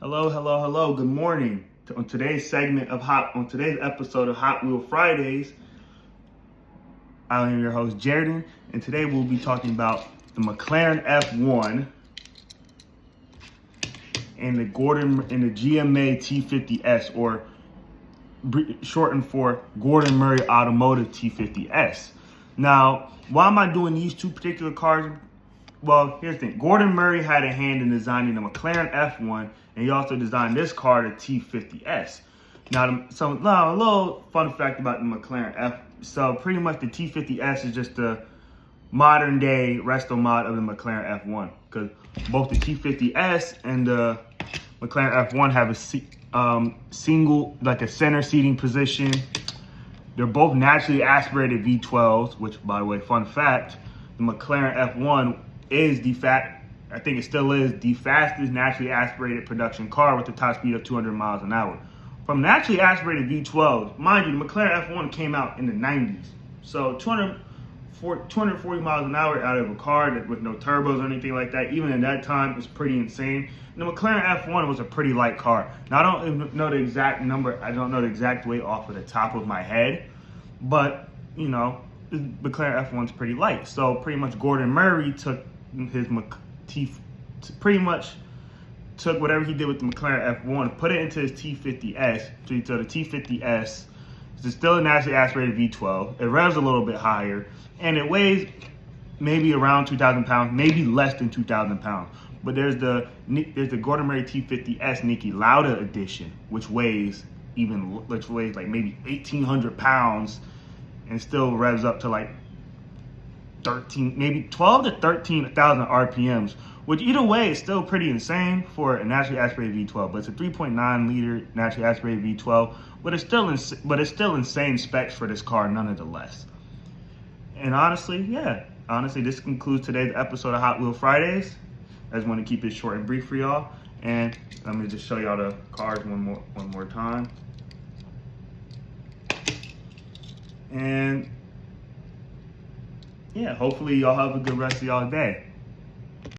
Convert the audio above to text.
Hello, hello, hello. Good morning. On today's episode of Hot Wheel Fridays, I am your host Jaredon, and today we'll be talking about the McLaren F1 and the GMA T50S, or shortened for Gordon Murray Automotive T50S. Now, why am I doing these two particular cars? Well, here's the thing. Gordon Murray had a hand in designing the McLaren F1, and he also designed this car, the T50S. Now, a little fun fact about the McLaren F. So pretty much the T50S is just the modern day resto mod of the McLaren F1, because both the T50S and the McLaren F1 have a single, like a center seating position. They're both naturally aspirated V12s, which, by the way, fun fact, the McLaren F1 is I think it still is the fastest naturally aspirated production car with a top speed of 200 miles an hour. From naturally aspirated V12, mind you, the McLaren F1 came out in the 90s. So 240 miles an hour out of a car with no turbos or anything like that, even in that time, is pretty insane. And the McLaren F1 was a pretty light car. Now, I don't know the exact number. I don't know the exact weight off of the top of my head. But, you know, the McLaren F1's pretty light. So pretty much Gordon Murray took whatever he did with the McLaren F1, put it into his T50S. So the T50S is still a naturally aspirated V12. It revs a little bit higher, and it weighs maybe around 2,000 pounds, maybe less than 2,000 pounds. But there's the Gordon Murray T50S Niki Lauda edition, which weighs like maybe 1,800 pounds, and still revs up to like 12 to 13,000 RPMs, which either way is still pretty insane for a naturally aspirated V12. But it's a 3.9 liter naturally aspirated V12, but it's still insane specs for this car nonetheless. And honestly, this concludes today's episode of Hot Wheel Fridays. I just want to keep it short and brief for y'all, and let me just show y'all the cars one more time. And yeah, hopefully y'all have a good rest of y'all day.